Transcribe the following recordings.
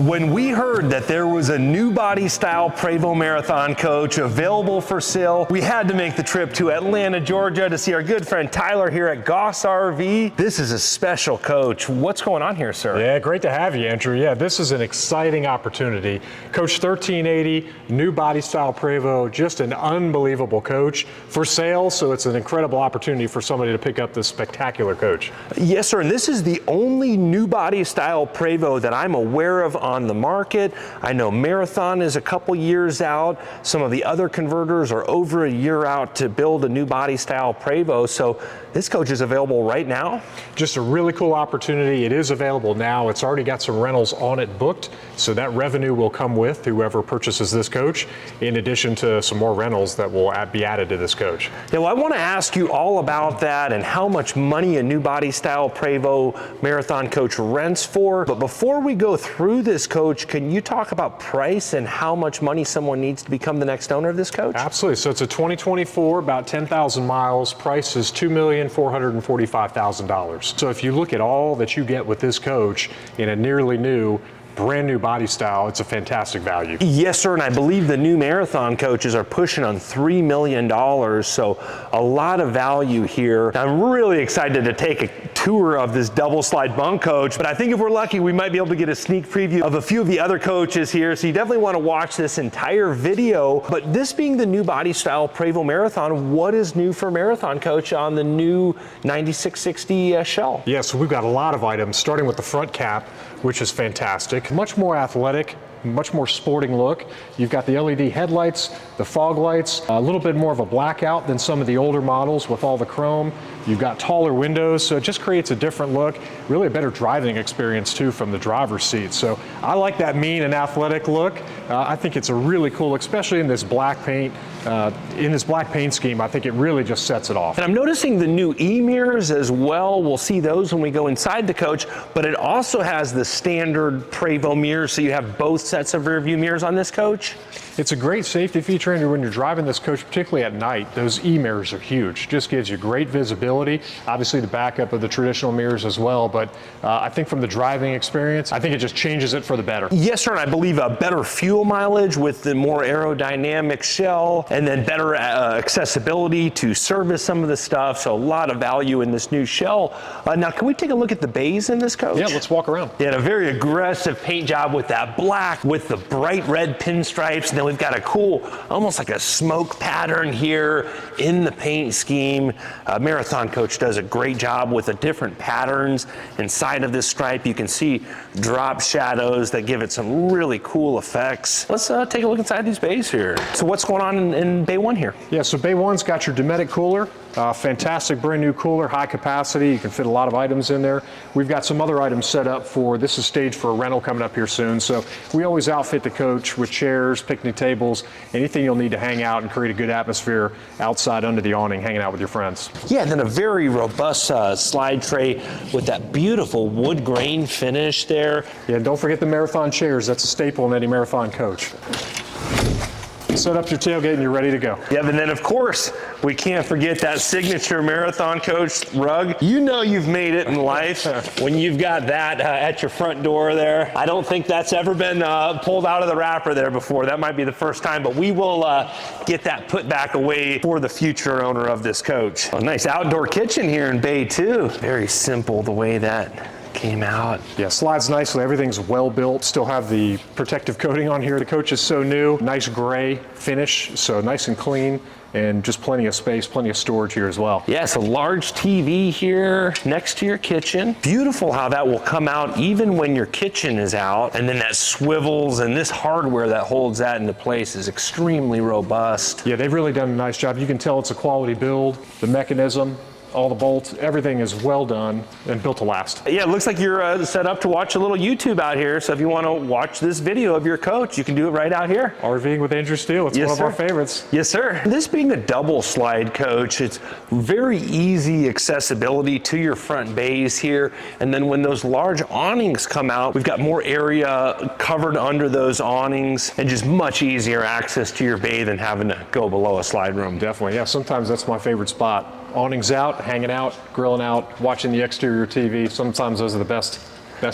When we heard that there was a new body style Prevost Marathon coach available for sale, we had to make the trip to Atlanta, Georgia to see our good friend Tyler here at Goss RV. This is a special coach. What's going on here, sir? Yeah, great to have you, Andrew. Yeah, this is an exciting opportunity. Coach 1380, new body style Prevost, just an unbelievable coach for sale. So it's an incredible opportunity for somebody to pick up this spectacular coach. Yes, sir. And this is the only new body style Prevost that I'm aware of on the market. I know Marathon is a couple years out. Some of the other converters are over a year out to build a new body style Prevost. So this coach is available right now? Just a really cool opportunity. It is available now. It's already got some rentals on it booked. So that revenue will come with whoever purchases this coach, in addition to some more rentals that will be added to this coach. Yeah, well, I want to ask you all about that and how much money a new body style Prevost Marathon coach rents for. But before we go through this coach, can you talk about price and how much money someone needs to become the next owner of this coach? Absolutely. So it's a 2024, about 10,000 miles. Price is $2,445,000. So if you look at all that you get with this coach in a nearly new, brand new body style, it's a fantastic value. Yes, sir, and I believe the new Marathon coaches are pushing on $3 million, so a lot of value here. I'm really excited to take a tour of this double slide bunk coach, but I think if we're lucky, we might be able to get a sneak preview of a few of the other coaches here, so you definitely want to watch this entire video. But this being the new body style Prevost Marathon, what is new for Marathon coach on the new 9660 shell? Yeah, so we've got a lot of items, starting with the front cap, which is fantastic. Much more athletic, much more sporting look. You've got the LED headlights, the fog lights, a little bit more of a blackout than some of the older models with all the chrome. You've got taller windows, so it just creates a different look, really a better driving experience too from the driver's seat. So I like that mean and athletic look. I think it's a really cool, especially in this black paint. In this black paint scheme, I think it really just sets it off. And I'm noticing the new E-mirrors as well. We'll see those when we go inside the coach, but it also has the standard Prevost mirrors, so you have both sets of rear view mirrors on this coach. It's a great safety feature, Andrew, when you're driving this coach, particularly at night. Those E-mirrors are huge. Just gives you great visibility. Obviously the backup of the traditional mirrors as well, but I think from the driving experience, I think it just changes it for the better. Yes, sir, and I believe a better fuel mileage with the more aerodynamic shell, and then better accessibility to service some of the stuff, so a lot of value in this new shell. Now, can we take a look at the bays in this coach? Yeah, let's walk around. Yeah, a very aggressive paint job with that black, with the bright red pinstripes, and then we've got a cool, almost like a smoke pattern here in the paint scheme. Marathon coach does a great job with the different patterns inside of this stripe. You can see drop shadows that give it some really cool effects. Let's take a look inside these bays here. So what's going on in bay one here? Yeah, so bay one's got your Dometic cooler. Fantastic brand new cooler, high capacity. You can fit a lot of items in there. We've got some other items set up for, this is staged for a rental coming up here soon. So we always outfit the coach with chairs, picnic tables, anything you'll need to hang out and create a good atmosphere outside under the awning, hanging out with your friends. Yeah, and then a very robust slide tray with that beautiful wood grain finish there. Yeah, and don't forget the Marathon chairs. That's a staple in any Marathon coach. Set up your tailgate and you're ready to go. Yeah, and then of course, we can't forget that signature Marathon coach rug. You know you've made it in life when you've got that at your front door there. I don't think that's ever been pulled out of the wrapper there before. That might be the first time, but we will get that put back away for the future owner of this coach. A nice outdoor kitchen here in Bay 2. Very simple the way that came out. Yeah, slides nicely. Everything's well built. Still have the protective coating on here. The coach is so new. Nice gray finish, so nice and clean, and just plenty of space, plenty of storage here as well. Yes, a large TV here next to your kitchen. Beautiful how that will come out even when your kitchen is out, and then that swivels, and this hardware that holds that into place is extremely robust. Yeah, they've really done a nice job. You can tell it's a quality build. The mechanism, all the bolts, everything is well done and built to last. Yeah, it looks like you're set up to watch a little YouTube out here. So if you want to watch this video of your coach, you can do it right out here. RVing with Andrew Steele, it's one of our favorites. Yes, sir. This being a double slide coach, it's very easy accessibility to your front bays here. And then when those large awnings come out, we've got more area covered under those awnings and just much easier access to your bay than having to go below a slide room. Definitely, yeah, sometimes that's my favorite spot. Awnings out, hanging out, grilling out, watching the exterior TV. Sometimes those are the best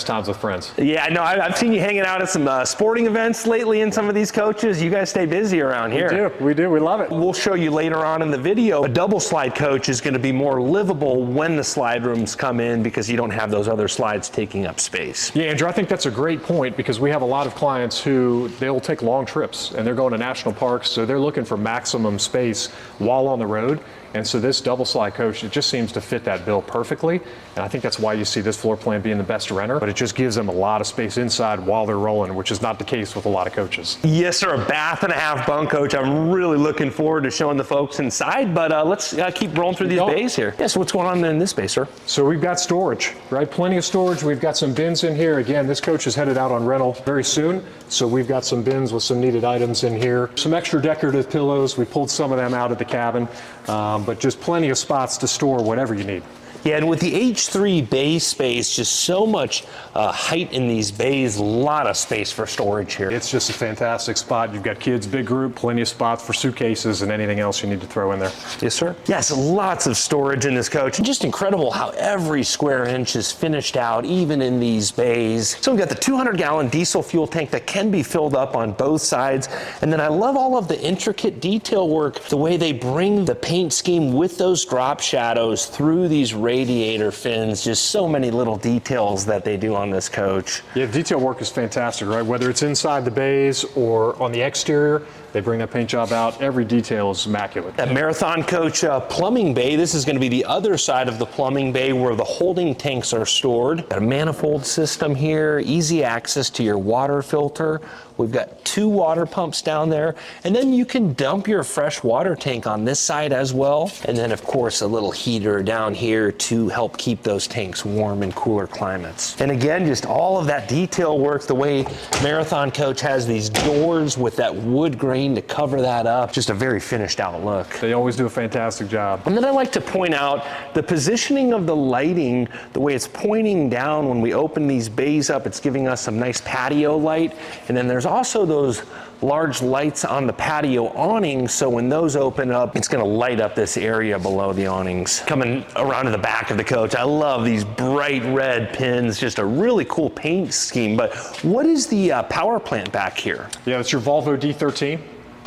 times with friends. Yeah, no, I've seen you hanging out at some sporting events lately in some of these coaches. You guys stay busy around here. We do, we love it. We'll show you later on in the video, a double slide coach is going to be more livable when the slide rooms come in because you don't have those other slides taking up space. Yeah, Andrew, I think that's a great point because we have a lot of clients who they'll take long trips and they're going to national parks, so they're looking for maximum space while on the road. And so this double slide coach, it just seems to fit that bill perfectly. And I think that's why you see this floor plan being the best renter, but it just gives them a lot of space inside while they're rolling, which is not the case with a lot of coaches. Yes, sir, a bath and a half bunk coach. I'm really looking forward to showing the folks inside, but let's keep rolling through these bays here. Yeah, so what's going on in this bay, sir? So we've got storage, right? Plenty of storage. We've got some bins in here. Again, this coach is headed out on rental very soon. So we've got some bins with some needed items in here. Some extra decorative pillows. We pulled some of them out of the cabin, but just plenty of spots to store whatever you need. Yeah, and with the H3 bay space, just so much height in these bays, a lot of space for storage here. It's just a fantastic spot. You've got kids, big group, plenty of spots for suitcases and anything else you need to throw in there. Yes, sir. Yes, lots of storage in this coach. And just incredible how every square inch is finished out, even in these bays. So we've got the 200-gallon diesel fuel tank that can be filled up on both sides. And then I love all of the intricate detail work, the way they bring the paint scheme with those drop shadows through these radiator fins, just so many little details that they do on this coach. Yeah, the detail work is fantastic, right? Whether it's inside the bays or on the exterior, they bring that paint job out. Every detail is immaculate. That Marathon coach plumbing bay, this is going to be the other side of the plumbing bay where the holding tanks are stored. Got a manifold system here, easy access to your water filter. We've got 2 water pumps down there, and then you can dump your fresh water tank on this side as well. And then of course a little heater down here to help keep those tanks warm in cooler climates. And again, just all of that detail work, the way Marathon coach has these doors with that wood grain to cover that up, just a very finished out look. They always do a fantastic job. And then I like to point out the positioning of the lighting, the way it's pointing down when we open these bays up, it's giving us some nice patio light. And then there's also those large lights on the patio awnings, so when those open up, it's gonna light up this area below the awnings. Coming around to the back of the coach, I love these bright red pins, just a really cool paint scheme. But what is the power plant back here? Yeah, it's your Volvo D13.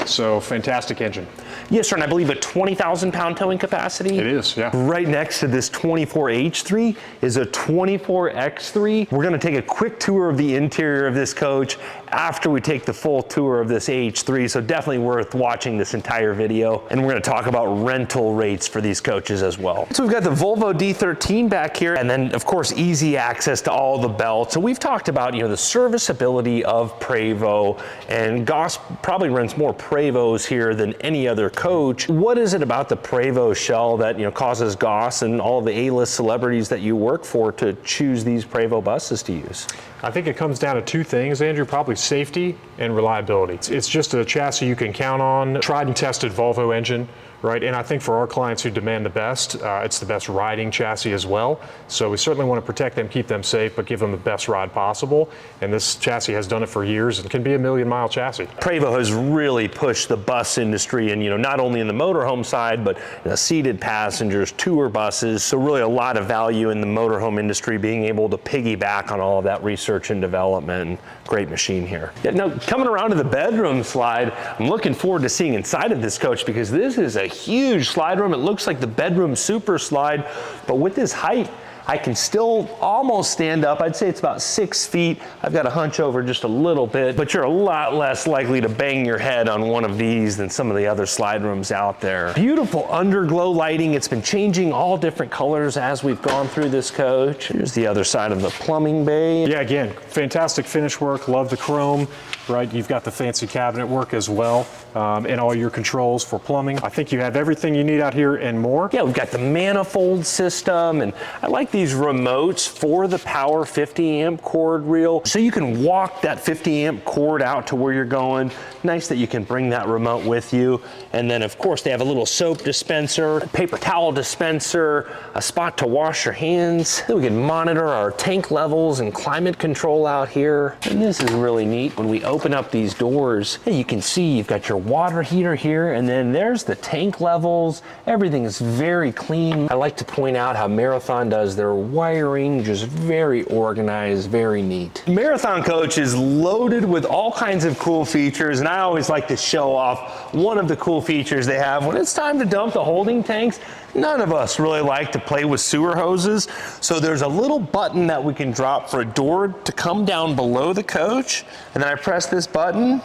So fantastic engine. Yes, sir, and I believe a 20,000 pound towing capacity. It is, yeah. Right next to this 24H3 is a 24X3. We're gonna take a quick tour of the interior of this coach after we take the full tour of this H3, so definitely worth watching this entire video. And we're gonna talk about rental rates for these coaches as well. So we've got the Volvo D13 back here, and then of course, easy access to all the belts. So we've talked about, the serviceability of Prevost, and Goss probably rents more Prevos here than any other coach. What is it about the Prevost shell that causes Goss and all of the A-list celebrities that you work for to choose these Prevost buses to use? I think it comes down to 2 things, Andrew, probably safety and reliability. It's just a chassis you can count on, tried and tested Volvo engine, right? And I think for our clients who demand the best, it's the best riding chassis as well. So we certainly want to protect them, keep them safe, but give them the best ride possible. And this chassis has done it for years and can be a 1,000,000-mile chassis. Prevost has really pushed the bus industry, and not only in the motorhome side, but seated passengers, tour buses. So really a lot of value in the motorhome industry being able to piggyback on all of that research and development. Great machine here. Yeah, now coming around to the bedroom slide, I'm looking forward to seeing inside of this coach because this is a huge slide room. It looks like the bedroom super slide, but with this height, I can still almost stand up. I'd say it's about 6 feet. I've got to hunch over just a little bit, but you're a lot less likely to bang your head on one of these than some of the other slide rooms out there. Beautiful underglow lighting. It's been changing all different colors as we've gone through this coach. Here's the other side of the plumbing bay. Yeah, again, fantastic finish work. Love the chrome, right? You've got the fancy cabinet work as well, and all your controls for plumbing. I think you have everything you need out here and more. Yeah, we've got the manifold system, and I like these remotes for the power 50 amp cord reel. So you can walk that 50 amp cord out to where you're going. Nice that you can bring that remote with you. And then of course they have a little soap dispenser, a paper towel dispenser, a spot to wash your hands. Then we can monitor our tank levels and climate control out here. And this is really neat. When we open up these doors, you can see you've got your water heater here, and then there's the tank levels. Everything is very clean. I like to point out how Marathon does their wiring, just very organized, very neat. Marathon coach is loaded with all kinds of cool features, and I always like to show off one of the cool features they have. When it's time to dump the holding tanks, none of us really like to play with sewer hoses, so there's a little button that we can drop for a door to come down below the coach, and then I press this button,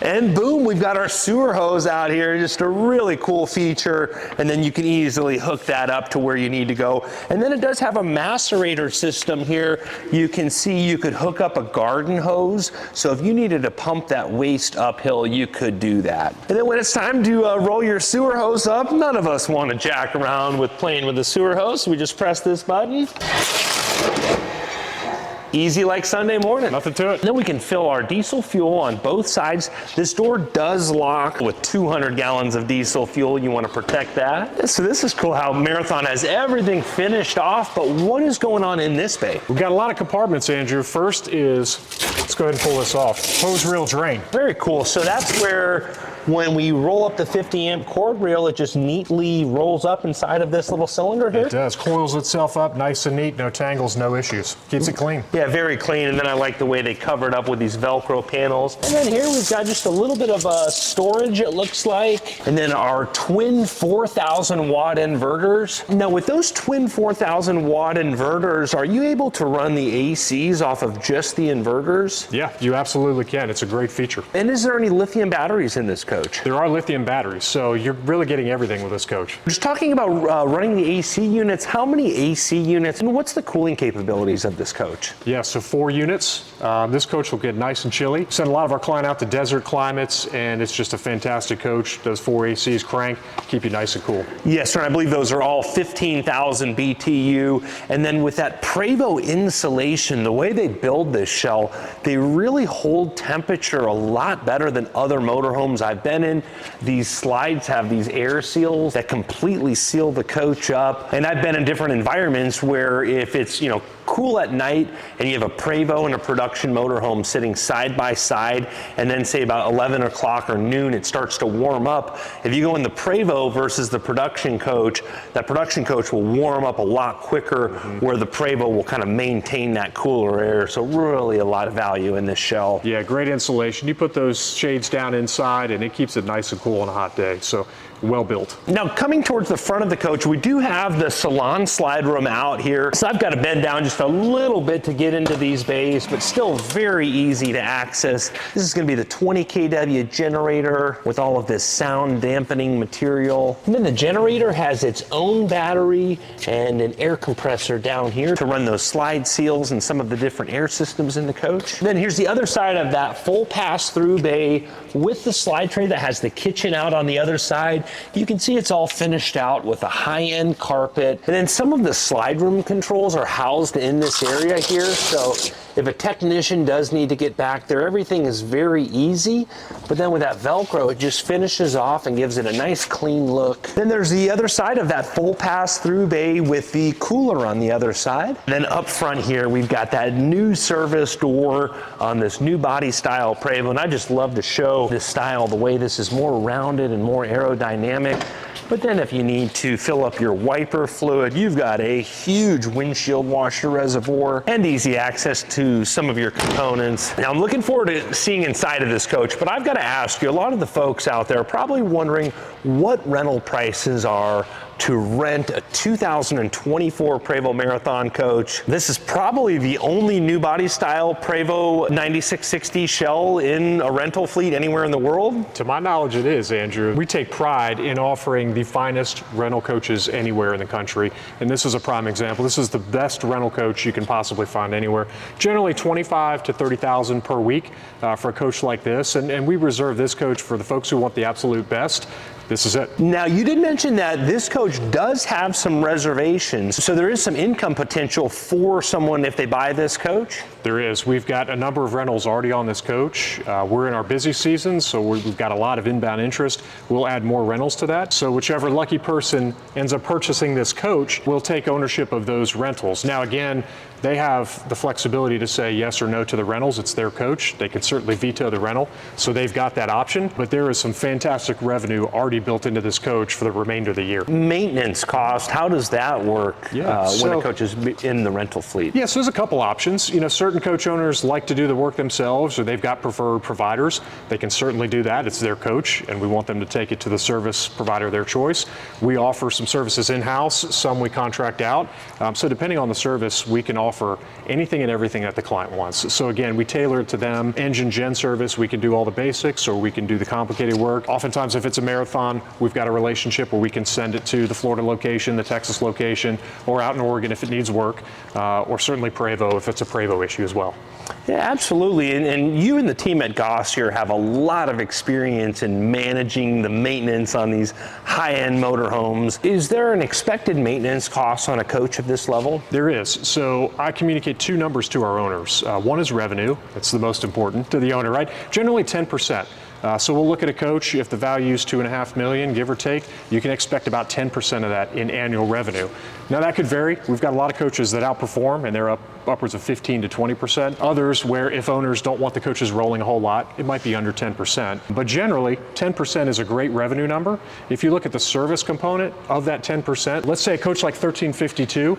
and boom, we've got our sewer hose out here. Just a really cool feature, and then you can easily hook that up to where you need to go. And then it does have a macerator system here. You can see you could hook up a garden hose, so if you needed to pump that waste uphill, you could do that. And then when it's time to roll your sewer hose up, none of us want to jack around with playing with the sewer hose, so we just press this button. Easy like Sunday morning. Nothing to it. Then we can fill our diesel fuel on both sides. This door does lock with 200 gallons of diesel fuel. You want to protect that. So this is cool how Marathon has everything finished off, but what is going on in this bay? We've got a lot of compartments, Andrew. First is, let's go ahead and pull this off, hose reel drain. Very cool. So that's where when we roll up the 50 amp cord reel, it just neatly rolls up inside of this little cylinder here. It does, coils itself up nice and neat, no tangles, no issues. Keeps it clean. Yeah, very clean, and then I like the way they cover it up with these Velcro panels. And then here we've got just a little bit of storage, it looks like. And then our twin 4,000 watt inverters. Now with those twin 4,000 watt inverters, are you able to run the ACs off of just the inverters? Yeah, you absolutely can. It's a great feature. And is there any lithium batteries in this coach? There are lithium batteries, so you're really getting everything with this coach. Just talking about running the AC units, how many AC units, and what's the cooling capabilities of this coach? Yeah, so 4 units. This coach will get nice and chilly. Send a lot of our client out to desert climates, and it's just a fantastic coach. Those 4 ACs crank, keep you nice and cool. Yes, sir, and I believe those are all 15,000 BTU. And then with that Prevost insulation, the way they build this shell, they really hold temperature a lot better than other motorhomes I've been in. These slides have these air seals that completely seal the coach up. And I've been in different environments where if it's, cool at night and you have a Prevost and a production motorhome sitting side by side, and then say about 11 o'clock or noon it starts to warm up. If you go in the Prevost versus the production coach, that production coach will warm up a lot quicker, where the Prevost will kind of maintain that cooler air. So really a lot of value in this shell. Yeah, great insulation. You put those shades down inside and it keeps it nice and cool on a hot day. So well built. Now coming towards the front of the coach, we do have the salon slide room out here. So I've got to bend down just a little bit to get into these bays, but still very easy to access. This is going to be the 20 kW generator with all of this sound dampening material. And then the generator has its own battery and an air compressor down here to run those slide seals and some of the different air systems in the coach. And then here's the other side of that full pass-through bay with the slide tray that has the kitchen out on the other side. You can see it's all finished out with a high-end carpet. And then some of the slide room controls are housed in this area here. So if a technician does need to get back there, everything is very easy. But then with that Velcro, it just finishes off and gives it a nice clean look. Then there's the other side of that full pass-through bay with the cooler on the other side. Then up front here, we've got that new service door on this new body style Prevost. And I just love to show this style, the way this is more rounded and more aerodynamic. But then if you need to fill up your wiper fluid, you've got a huge windshield washer reservoir and easy access to some of your components. Now I'm looking forward to seeing inside of this coach, but I've got to ask you, a lot of the folks out there are probably wondering what rental prices are to rent a 2024 Prevost Marathon coach. This is probably the only new body style Prevost 9660 shell in a rental fleet anywhere in the world? To my knowledge, it is, Andrew. We take pride in offering the finest rental coaches anywhere in the country, and this is a prime example. This is the best rental coach you can possibly find anywhere. Generally 25 to 30,000 per week for a coach like this, and we reserve this coach for the folks who want the absolute best. This is it. Now, you did mention that this coach does have some reservations, so there is some income potential for someone if they buy this coach? There is. We've got a number of rentals already on this coach. We're in our busy season, so we've got a lot of inbound interest. We'll add more rentals to that. So whichever lucky person ends up purchasing this coach will take ownership of those rentals. Now, again, they have the flexibility to say yes or no to the rentals. It's their coach. They can certainly veto the rental, so they've got that option. But there is some fantastic revenue already built into this coach for the remainder of the year. Maintenance cost, how does that work when a coach is in the rental fleet? Yes, there's a couple options. You know, certain coach owners like to do the work themselves, or they've got preferred providers. They can certainly do that. It's their coach, and we want them to take it to the service provider of their choice. We offer some services in-house, some we contract out. So depending on the service, we can offer anything and everything that the client wants. So again, we tailor it to them. Engine gen service, we can do all the basics, or we can do the complicated work. Oftentimes, if it's a marathon, we've got a relationship where we can send it to the Florida location, the Texas location, or out in Oregon if it needs work, or certainly Prevost if it's a Prevost issue as well. Yeah, absolutely. And you and the team at Goss here have a lot of experience in managing the maintenance on these high-end motorhomes. Is there an expected maintenance cost on a coach of this level? There is. So I communicate two numbers to our owners. One is revenue. That's the most important to the owner, right? Generally 10%. So we'll look at a coach. If the value is $2.5 million, give or take, you can expect about 10% of that in annual revenue. Now that could vary. We've got a lot of coaches that outperform, and they're upwards of 15 to 20%. Others where if owners don't want the coaches rolling a whole lot, it might be under 10%. But generally, 10% is a great revenue number. If you look at the service component of that 10%, let's say a coach like 1352,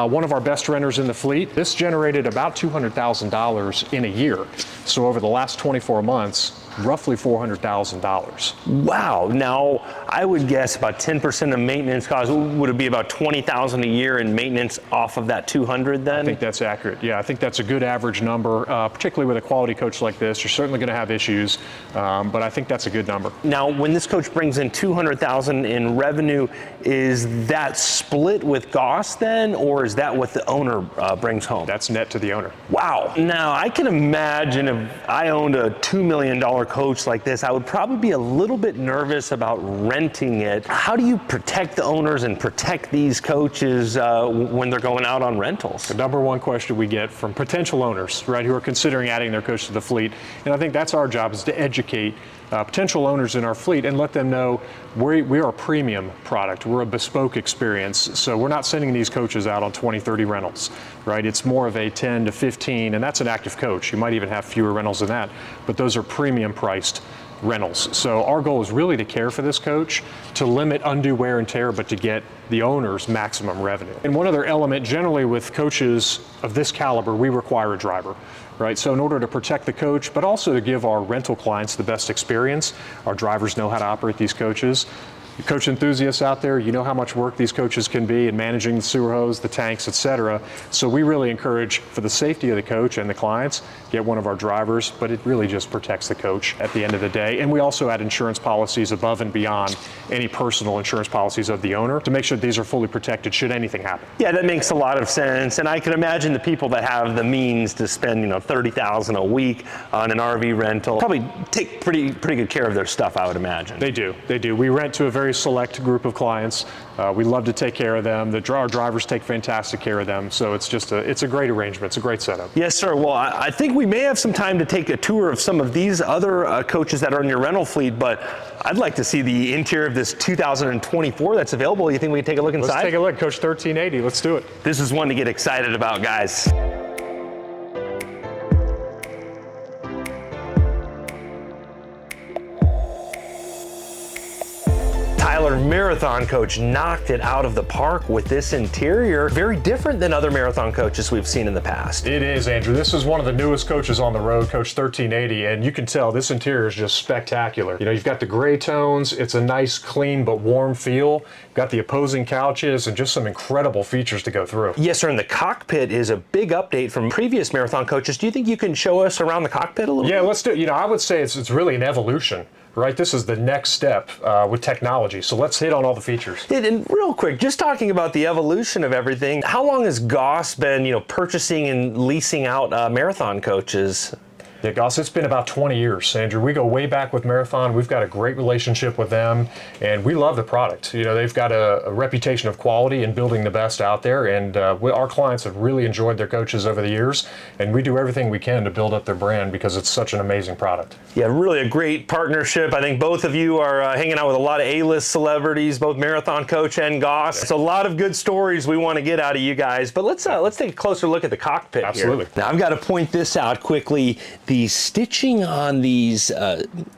one of our best renters in the fleet, this generated about $200,000 in a year. So over the last 24 months, roughly $400,000. Wow. Now, I would guess about 10% of maintenance costs. Would it be about $20,000 a year in maintenance off of that 200 then? I think that's accurate. Yeah, I think that's a good average number, particularly with a quality coach like this. You're certainly going to have issues, but I think that's a good number. Now, when this coach brings in $200,000 in revenue, is that split with Goss then, or is that what the owner brings home? That's net to the owner. Wow. Now, I can imagine if I owned a $2 million coach like this, I would probably be a little bit nervous about renting it. How do you protect the owners and protect these coaches when they're going out on rentals? The number one question we get from potential owners, right, who are considering adding their coach to the fleet, and I think that's our job, is to educate potential owners in our fleet and let them know we are a premium product. We're a bespoke experience. So we're not sending these coaches out on 20, 30 rentals, right? It's more of a 10 to 15, and that's an active coach. You might even have fewer rentals than that, but those are premium priced rentals. So our goal is really to care for this coach, to limit undue wear and tear, but to get the owner's maximum revenue. And one other element, generally with coaches of this caliber, we require a driver, right? So in order to protect the coach, but also to give our rental clients the best experience, our drivers know how to operate these coaches. Coach enthusiasts out there, you know how much work these coaches can be in managing the sewer hose, the tanks, etc. So we really encourage, for the safety of the coach and the clients, get one of our drivers, but it really just protects the coach at the end of the day. And we also add insurance policies above and beyond any personal insurance policies of the owner to make sure these are fully protected should anything happen. Yeah, that makes a lot of sense. And I can imagine the people that have the means to spend, $30,000 a week on an RV rental probably take pretty good care of their stuff, I would imagine. They do. We rent to a very select group of clients. We love to take care of them. Our drivers take fantastic care of them. So it's a great arrangement. It's a great setup. Yes, sir. Well, I think we may have some time to take a tour of some of these other coaches that are in your rental fleet, but I'd like to see the interior of this 2024 that's available. You think we can take a look inside? Let's take a look. Coach 1380. Let's do it. This is one to get excited about, guys. Tyler, Marathon coach knocked it out of the park with this interior. Very different than other Marathon coaches we've seen in the past. It is, Andrew. This is one of the newest coaches on the road, Coach 1380, and you can tell this interior is just spectacular. You know, you've got the gray tones. It's a nice, clean, but warm feel. Got the opposing couches and just some incredible features to go through. Yes, sir, and the cockpit is a big update from previous Marathon coaches. Do you think you can show us around the cockpit a little bit? Yeah, let's do it. You know, I would say it's really an evolution, right? This is the next step with technology. So let's hit on all the features. And real quick, just talking about the evolution of everything, how long has Goss been, purchasing and leasing out Marathon coaches? Yeah, Goss, it's been about 20 years, Andrew. We go way back with Marathon. We've got a great relationship with them, and we love the product. You know, they've got a reputation of quality and building the best out there, and our clients have really enjoyed their coaches over the years, and we do everything we can to build up their brand because it's such an amazing product. Yeah, really a great partnership. I think both of you are hanging out with a lot of A-list celebrities, both Marathon coach and Goss. It's a lot of good stories we want to get out of you guys, but let's take a closer look at the cockpit. Absolutely. Here. Now, I've got to point this out quickly. The stitching on these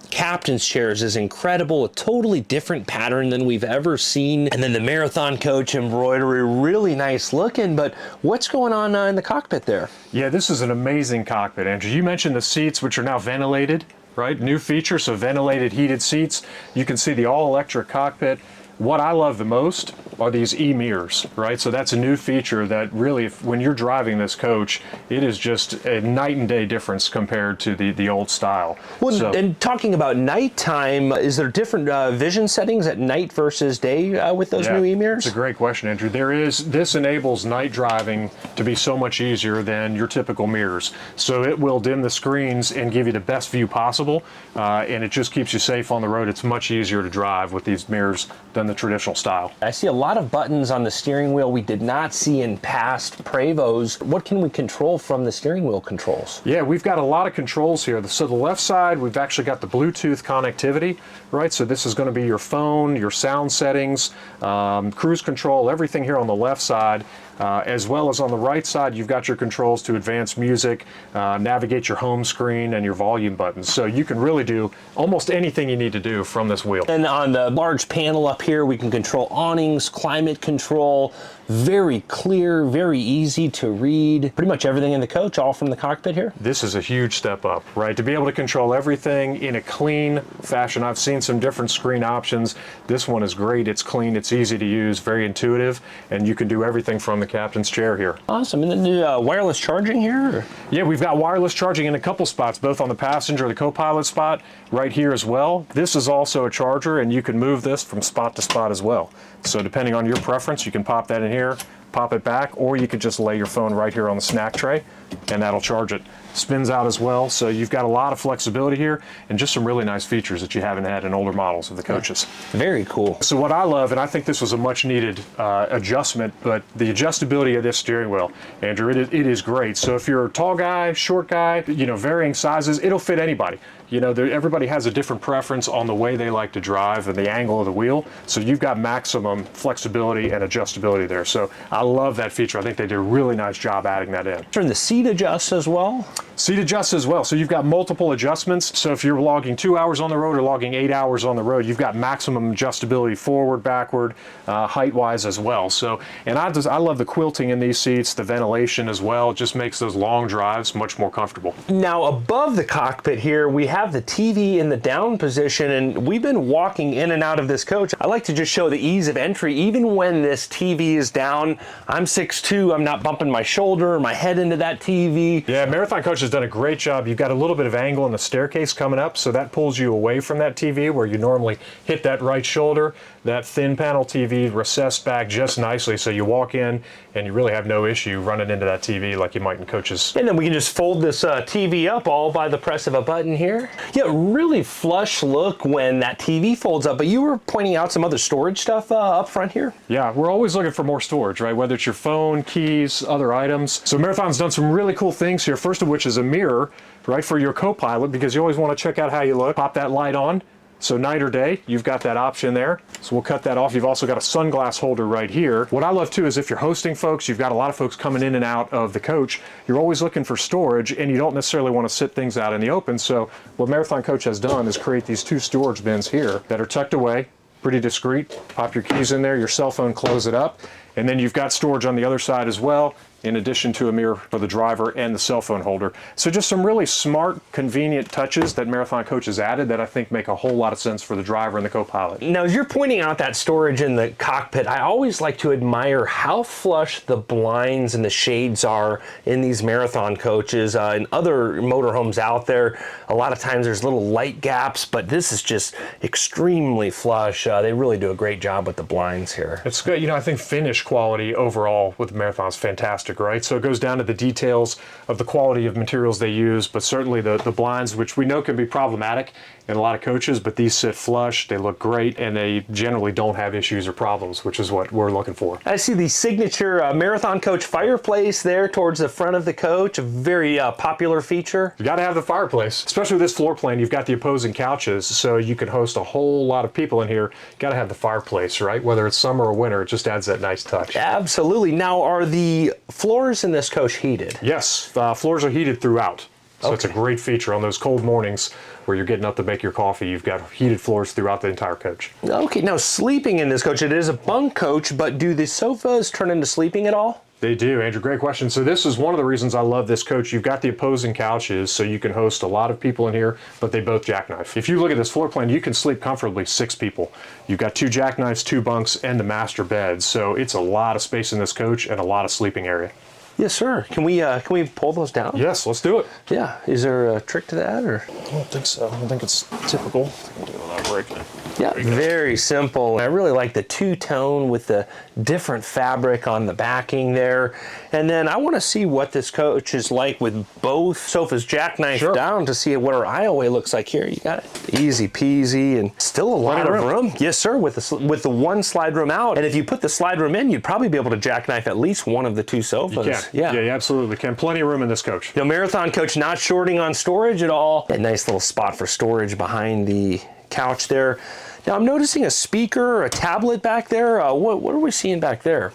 captain's chairs is incredible, a totally different pattern than we've ever seen. And then the Marathon coach embroidery, really nice looking, but what's going on in the cockpit there? Yeah, this is an amazing cockpit, Andrew. You mentioned the seats, which are now ventilated, right? New feature, so ventilated heated seats. You can see the all-electric cockpit. What I love the most are these e-mirrors, right? So that's a new feature that really, when you're driving this coach, it is just a night and day difference compared to the old style. Well, and talking about nighttime, is there different vision settings at night versus day with those new e-mirrors? It's a great question, Andrew. This enables night driving to be so much easier than your typical mirrors. So it will dim the screens and give you the best view possible, and it just keeps you safe on the road. It's much easier to drive with these mirrors than the traditional style. I see a lot of buttons on the steering wheel we did not see in past Prevost. What can we control from the steering wheel controls? Yeah, we've got a lot of controls here. So the left side, we've actually got the Bluetooth connectivity, right? So this is going to be your phone, your sound settings, cruise control, everything here on the left side. As well as on the right side, you've got your controls to advance music, navigate your home screen, and your volume buttons. So you can really do almost anything you need to do from this wheel. And on the large panel up here, we can control awnings, climate control, very clear, very easy to read. Pretty much everything in the coach, all from the cockpit here. This is a huge step up, right? To be able to control everything in a clean fashion. I've seen some different screen options. This one is great. It's clean, it's easy to use, very intuitive, and you can do everything from the captain's chair here. Awesome. And then wireless charging here? Or? Yeah, we've got wireless charging in a couple spots, both on the passenger, the co-pilot spot, right here as well. This is also a charger, and you can move this from spot to spot as well. So depending on your preference, you can pop that in here, pop it back, or you could just lay your phone right here on the snack tray, and that'll charge it. Spins out as well, so you've got a lot of flexibility here and just some really nice features that you haven't had in older models of the coaches. Very cool. So what I love, and I think this was a much needed adjustment, but the adjustability of this steering wheel, Andrew, it is great. So if you're a tall guy, short guy, varying sizes, it'll fit anybody. Everybody has a different preference on the way they like to drive and the angle of the wheel. So you've got maximum flexibility and adjustability there. So I love that feature. I think they did a really nice job adding that in. Turn the seat adjusts as well? Seat adjusts as well. So you've got multiple adjustments. So if you're logging 2 hours on the road or logging 8 hours on the road, you've got maximum adjustability forward, backward, height-wise as well. So, and I love the quilting in these seats, the ventilation as well. It just makes those long drives much more comfortable. Now above the cockpit here, we have the TV in the down position, and we've been walking in and out of this coach. I like to just show the ease of entry. Even when this TV is down, I'm 6'2", I'm not bumping my shoulder or my head into that TV. Yeah, Marathon Coach has done a great job. You've got a little bit of angle in the staircase coming up, so that pulls you away from that TV where you normally hit that right shoulder. That thin panel TV recessed back just nicely, so you walk in and you really have no issue running into that TV like you might in coaches. And then we can just fold this TV up all by the press of a button here. Yeah, really flush look when that TV folds up, but you were pointing out some other storage stuff up front here? Yeah, we're always looking for more storage, right? Whether it's your phone, keys, other items. So Marathon's done some really cool things here, first of which is a mirror, right, for your co-pilot, because you always want to check out how you look. Pop that light on. So night or day, you've got that option there. So we'll cut that off. You've also got a sunglass holder right here. What I love too is if you're hosting folks, you've got a lot of folks coming in and out of the coach, you're always looking for storage and you don't necessarily want to sit things out in the open. So what Marathon Coach has done is create these 2 storage bins here that are tucked away. pretty discreet. Pop your keys in there, your cell phone, close it up. And then you've got storage on the other side as well, in addition to a mirror for the driver and the cell phone holder. So just some really smart, convenient touches that Marathon Coach has added that I think make a whole lot of sense for the driver and the co-pilot. Now, as you're pointing out that storage in the cockpit, I always like to admire how flush the blinds and the shades are in these Marathon coaches. In other motorhomes out there, a lot of times there's little light gaps, but this is just extremely flush. They really do a great job with the blinds here. It's good. I think finish quality overall with the Marathon is fantastic, right? So it goes down to the details of the quality of materials they use, but certainly the blinds, which we know can be problematic in a lot of coaches, but these sit flush, they look great, and they generally don't have issues or problems, which is what we're looking for. I see the signature Marathon Coach fireplace there towards the front of the coach, a very popular feature. You got to have the fireplace, especially with this floor plan. You've got the opposing couches, so you can host a whole lot of people in here. Got to have the fireplace, right? Whether it's summer or winter, it just adds that nice touch. Absolutely. Now, are the floors in this coach heated? Yes, floors are heated throughout. So It's a great feature on those cold mornings where you're getting up to make your coffee. You've got heated floors throughout the entire coach. Okay, now sleeping in this coach, it is a bunk coach, but do the sofas turn into sleeping at all? They do, Andrew. Great question. So this is one of the reasons I love this coach. You've got the opposing couches, so you can host a lot of people in here, but they both jackknife. If you look at this floor plan, you can sleep comfortably 6 people. You've got 2 jackknives, 2 bunks, and the master bed. So it's a lot of space in this coach and a lot of sleeping area. Yes, sir. Can we pull those down? Yes, let's do it. Yeah. Is there a trick to that, or? I don't think so. I think it's typical. I can do it without breaking it. Yeah, very simple. I really like the two-tone with the different fabric on the backing there. And then I want to see what this coach is like with both sofas jackknifed down to see what our aisleway looks like here. You got it. Easy peasy and still a lot of room. Yes, sir, with the one slide room out. And if you put the slide room in, you'd probably be able to jackknife at least one of the 2 sofas. You can. Yeah, you absolutely can. Plenty of room in this coach. Marathon coach not shorting on storage at all. A nice little spot for storage behind the couch there. Now I'm noticing a speaker or a tablet back there. What are we seeing back there?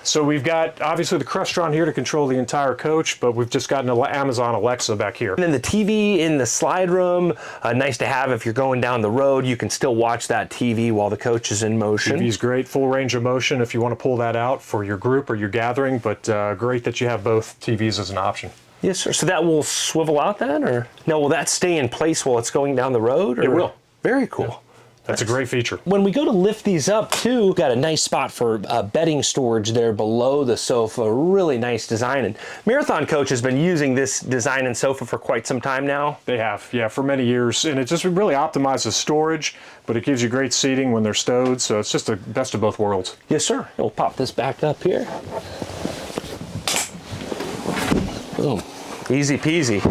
So we've got obviously the Crestron here to control the entire coach, but we've just got an Amazon Alexa back here. And then the TV in the slide room, nice to have if you're going down the road. You can still watch that TV while the coach is in motion. TV's great, full range of motion if you want to pull that out for your group or your gathering, but great that you have both TVs as an option. Yes, sir. So that will swivel out then, or no? Will that stay in place while it's going down the road? Or? It will. Very cool. Yeah. That's a great feature. When we go to lift these up too, we've got a nice spot for bedding storage there below the sofa. Really nice design. And Marathon Coach has been using this design and sofa for quite some time now. They have, yeah, for many years. And it just really optimizes storage, but it gives you great seating when they're stowed. So it's just the best of both worlds. Yes, sir. We'll pop this back up here. Boom. Easy peasy.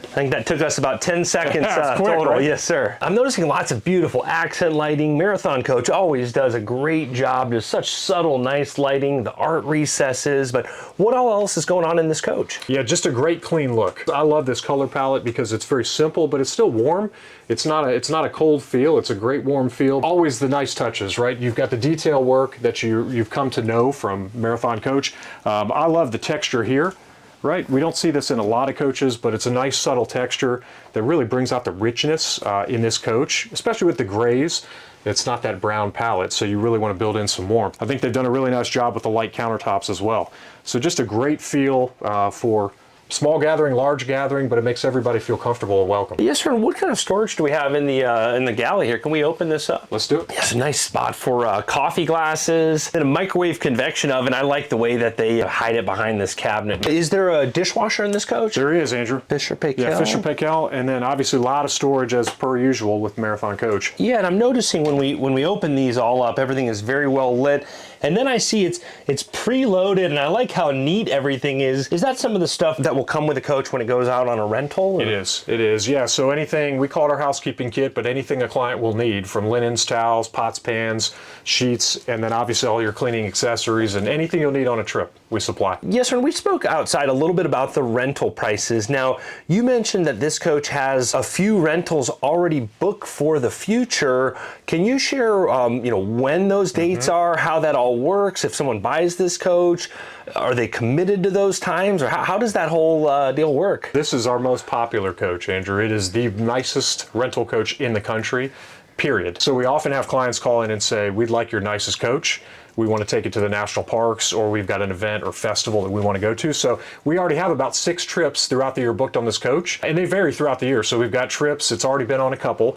I think that took us about 10 seconds total. Right? Yes, sir. I'm noticing lots of beautiful accent lighting. Marathon Coach always does a great job. There's such subtle, nice lighting, the art recesses, but what all else is going on in this coach? Yeah, just a great clean look. I love this color palette because it's very simple, but it's still warm. It's not a cold feel. It's a great warm feel. Always the nice touches, right? You've got the detail work that you've come to know from Marathon Coach. I love the texture here. Right, we don't see this in a lot of coaches, but it's a nice subtle texture that really brings out the richness in this coach, especially with the grays. It's not that brown palette, so you really want to build in some warmth. I think they've done a really nice job with the light countertops as well. So just a great feel for small gathering, large gathering, but it makes everybody feel comfortable and welcome. Yes, sir. What kind of storage do we have in the galley here? Can we open this up? Let's do it. Yes, a nice spot for coffee glasses and a microwave convection oven. I like the way that they hide it behind this cabinet. Is there a dishwasher in this coach? There is, Andrew. Fisher Paykel. Yeah, Fisher Paykel, and then obviously a lot of storage as per usual with Marathon Coach. Yeah, and I'm noticing when we open these all up, everything is very well lit. And then I see it's preloaded, and I like how neat everything is. Is that some of the stuff that will come with a coach when it goes out on a rental? Or? It is, yeah. So anything, we call it our housekeeping kit, but anything a client will need, from linens, towels, pots, pans, sheets, and then obviously all your cleaning accessories and anything you'll need on a trip, we supply. Yes, sir, and we spoke outside a little bit about the rental prices. Now, you mentioned that this coach has a few rentals already booked for the future. Can you share, when those dates are, how that all works? If someone buys this coach, are they committed to those times, or how does that whole deal work? This is our most popular coach, Andrew. It is the nicest rental coach in the country. period. So we often have clients call in and say, we'd like your nicest coach. We want to take it to the national parks, or we've got an event or festival that we want to go to. So we already have about 6 trips throughout the year booked on this coach, and they vary throughout the year. So we've got trips, it's already been on a couple.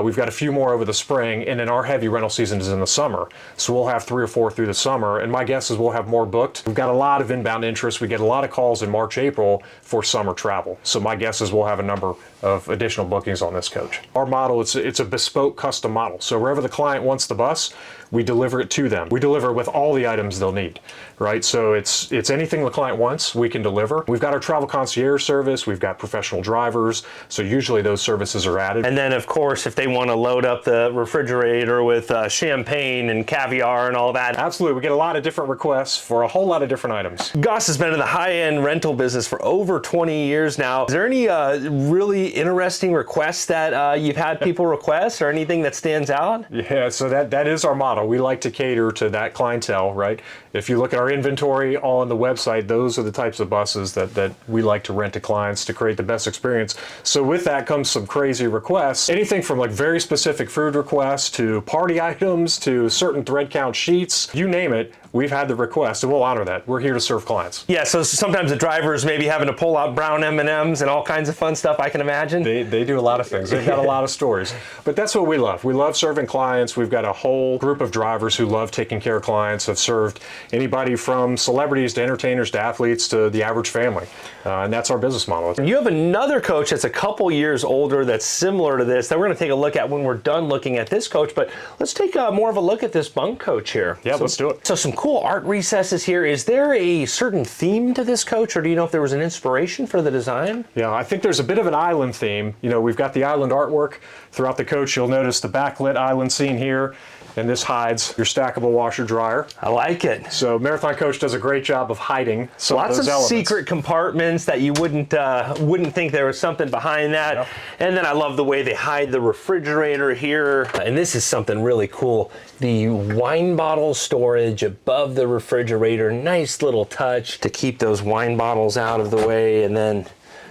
We've got a few more over the spring, and then our heavy rental season is in the summer. So we'll have 3 or 4 through the summer, and my guess is we'll have more booked. We've got a lot of inbound interest. We get a lot of calls in March, April for summer travel. So my guess is we'll have a number of additional bookings on this coach. Our model, it's a bespoke custom model. So wherever the client wants the bus, we deliver it to them. We deliver with all the items they'll need, right? So it's anything the client wants, we can deliver. We've got our travel concierge service, we've got professional drivers, so usually those services are added. And then, of course, if they want to load up the refrigerator with champagne and caviar and all that. Absolutely, we get a lot of different requests for a whole lot of different items. Goss has been in the high-end rental business for over 20 years now. Is there any really interesting requests that you've had people request, or anything that stands out? Yeah, so that is our model. We like to cater to that clientele, right? If you look at our inventory on the website, those are the types of buses that we like to rent to clients to create the best experience. So with that comes some crazy requests. Anything from like very specific food requests to party items to certain thread count sheets, you name it. We've had the request, and we'll honor that. We're here to serve clients. Yeah, so sometimes the drivers may be having to pull out brown M&Ms and all kinds of fun stuff, I can imagine. They do a lot of things. They've got a lot of stories. But that's what we love. We love serving clients. We've got a whole group of drivers who love taking care of clients, have served anybody from celebrities to entertainers to athletes to the average family. And that's our business model. You have another coach that's a couple years older that's similar to this that we're going to take a look at when we're done looking at this coach, but let's take more of a look at this bunk coach here. Yeah, let's do it. So some cool art recesses here. Is there a certain theme to this coach, or do you know if there was an inspiration for the design? Yeah, I think there's a bit of an island theme. You know, we've got the island artwork throughout the coach. You'll notice the backlit island scene here, and this hides your stackable washer dryer. I like it. So Marathon Coach does a great job of hiding some Lots of those elements. secret compartments that you wouldn't think there was something behind that. Yep. And then I love the way they hide the refrigerator here. And this is something really cool. The wine bottle storage above the refrigerator. Nice little touch to keep those wine bottles out of the way, and then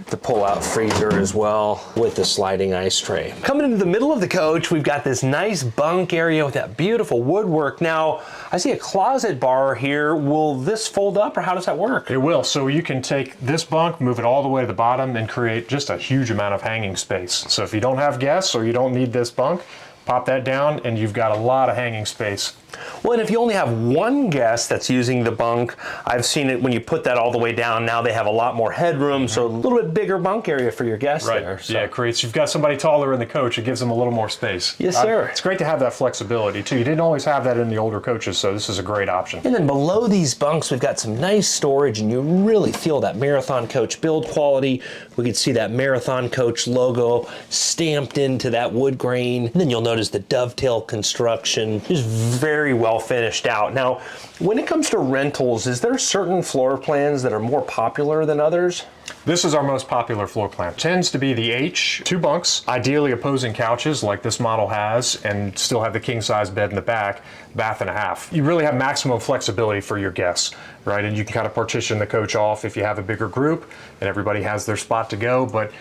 the pull-out freezer as well with the sliding ice tray. Coming into the middle of the coach, we've got this nice bunk area with that beautiful woodwork. Now, I see a closet bar here. Will this fold up, or how does that work? It will. So you can take this bunk, move it all the way to the bottom, and create just a huge amount of hanging space. So if you don't have guests or you don't need this bunk, pop that down and you've got a lot of hanging space. Well, and if you only have one guest that's using the bunk, I've seen it when you put that all the way down, now they have a lot more headroom, so a little bit bigger bunk area for your guests there. So. Yeah, it creates, you've got somebody taller in the coach, it gives them a little more space. Yes, sir. It's great to have that flexibility too. You didn't always have that in the older coaches, so this is a great option. And then below these bunks, we've got some nice storage, and you really feel that Marathon Coach build quality. We can see that Marathon Coach logo stamped into that wood grain. And then you'll notice the dovetail construction is very well finished out. Now, when it comes to rentals, is there certain floor plans that are more popular than others? This is our most popular floor plan. Tends to be the H, 2 bunks, ideally opposing couches like this model has, and still have the king size bed in the back, bath and a half. You really have maximum flexibility for your guests, right? And you can kind of partition the coach off if you have a bigger group and everybody has their spot to go. But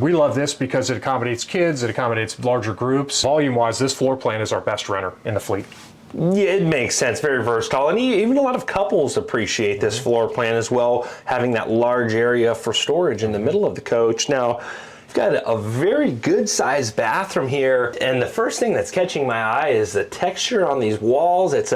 we love this because it accommodates kids, it accommodates larger groups. Volume-wise, this floor plan is our best renter in the fleet. Yeah, it makes sense. Very versatile. And even a lot of couples appreciate this floor plan as well, having that large area for storage in the middle of the coach. Now, you've got a very good sized bathroom here. And the first thing that's catching my eye is the texture on these walls. It's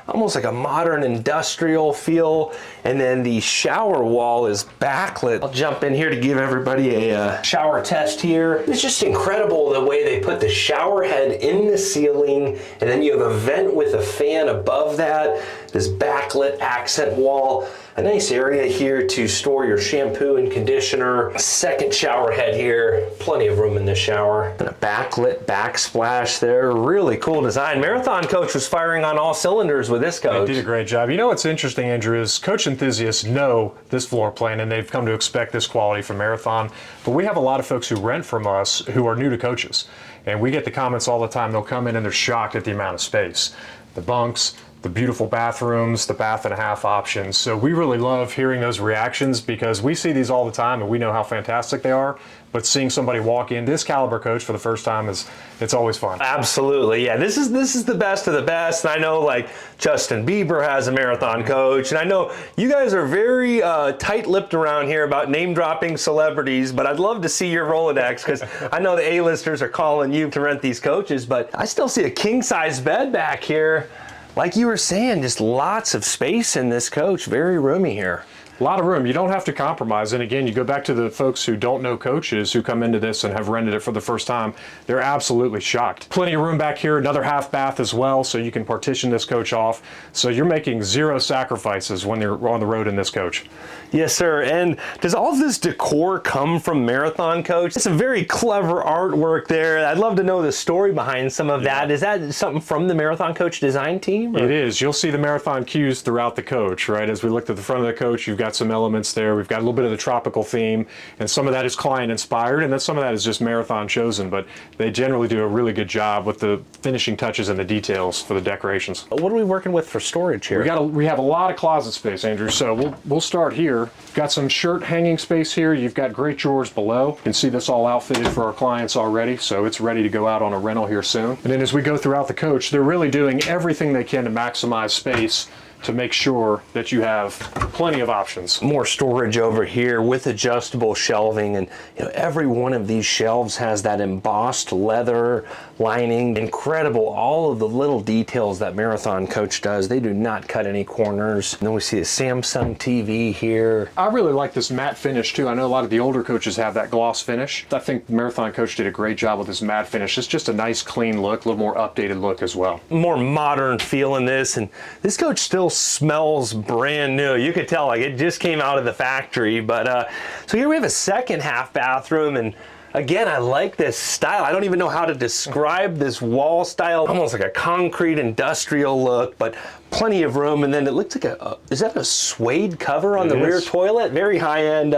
almost like a modern industrial feel. And then the shower wall is backlit. I'll jump in here to give everybody a shower test here. It's just incredible the way they put the shower head in the ceiling, and then you have a vent with a fan above that, this backlit accent wall. A nice area here to store your shampoo and conditioner. A second shower head here, plenty of room in the shower. And a backlit backsplash there, really cool design. Marathon Coach was firing on all cylinders with this coach. They did a great job. You know what's interesting, Andrew, is coach enthusiasts know this floor plan and they've come to expect this quality from Marathon. But we have a lot of folks who rent from us who are new to coaches. And we get the comments all the time. They'll come in and they're shocked at the amount of space. The bunks, the beautiful bathrooms, the bath and a half options. So we really love hearing those reactions because we see these all the time and we know how fantastic they are. But seeing somebody walk in this caliber coach for the first time it's always fun. Absolutely, yeah. This is the best of the best. And I know like Justin Bieber has a marathon coach, and I know you guys are very tight-lipped around here about name-dropping celebrities. But I'd love to see your Rolodex because I know the A-listers are calling you to rent these coaches. But I still see a king-size bed back here. Like you were saying, just lots of space in this coach. Very roomy here. A lot of room. You don't have to compromise. And again, you go back to the folks who don't know coaches who come into this and have rented it for the first time. They're absolutely shocked. Plenty of room back here, another half bath as well, so you can partition this coach off. So you're making zero sacrifices when you're on the road in this coach. Yes, sir. And does all of this decor come from Marathon Coach? It's a very clever artwork there. I'd love to know the story behind some of that. Is that something from the Marathon Coach design team? Or? It is. You'll see the Marathon cues throughout the coach, right? As we looked at the front of the coach, you've got some elements there. We've got a little bit of the tropical theme, and some of that is client inspired, and then some of that is just Marathon chosen, but they generally do a really good job with the finishing touches and the details for the decorations. What are we working with for storage here? We have a lot of closet space, Andrew, so we'll start here. Got some shirt hanging space here. You've got great drawers below. You can see this all outfitted for our clients already, so it's ready to go out on a rental here soon. And then as we go throughout the coach, they're really doing everything they can to maximize space to make sure that you have plenty of options. More storage over here with adjustable shelving, and every one of these shelves has that embossed leather lining. Incredible, all of the little details that Marathon Coach does. They do not cut any corners. And then we see a Samsung TV here. I really like this matte finish too. I know a lot of the older coaches have that gloss finish. I think Marathon Coach did a great job with this matte finish. It's just a nice clean look, a little more updated look as well. More modern feel in this, and this coach still smells brand new. You could tell like it just came out of the factory. But so here we have a second half bathroom, and again, I like this style. I don't even know how to describe this wall style. Almost like a concrete industrial look, but plenty of room. And then it looks like is that a suede cover on the rear toilet? Very high end.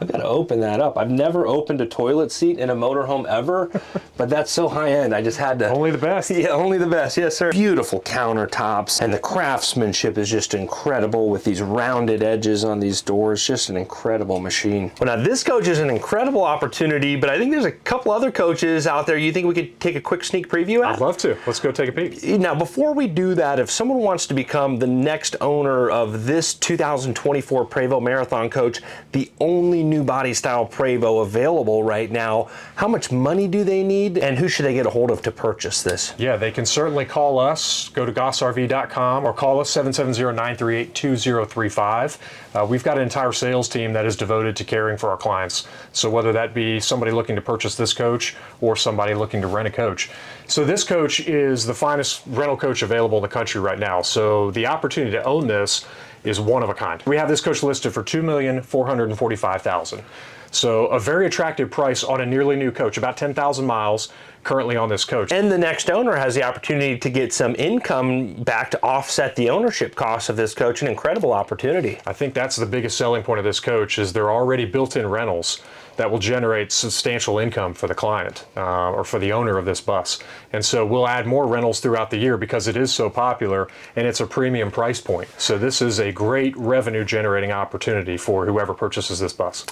I've got to open that up. I've never opened a toilet seat in a motorhome ever, but that's so high end. I just had to. Only the best. Yeah, only the best. Yes, sir. Beautiful countertops, and the craftsmanship is just incredible with these rounded edges on these doors. Just an incredible machine. Well, now this coach is an incredible opportunity, but I think there's a couple other coaches out there. You think we could take a quick sneak preview at? I'd love to. Let's go take a peek. Now, before we do that, if someone wants to become the next owner of this 2024 Prevost Marathon Coach, the only new body style Prevost available right now, how much money do they need, and who should they get a hold of to purchase this? Yeah, they can certainly call us. Go to gossrv.com or call us 770-938-2035. We've got an entire sales team that is devoted to caring for our clients. So whether that be somebody looking to purchase this coach or somebody looking to rent a coach. So this coach is the finest rental coach available in the country right now. So the opportunity to own this is one of a kind. We have this coach listed for $2,445,000. So a very attractive price on a nearly new coach, about 10,000 miles currently on this coach. And the next owner has the opportunity to get some income back to offset the ownership costs of this coach. An incredible opportunity. I think that's the biggest selling point of this coach is there are already built-in rentals that will generate substantial income for the client or for the owner of this bus. And so we'll add more rentals throughout the year because it is so popular and it's a premium price point. So this is a great revenue generating opportunity for whoever purchases this bus.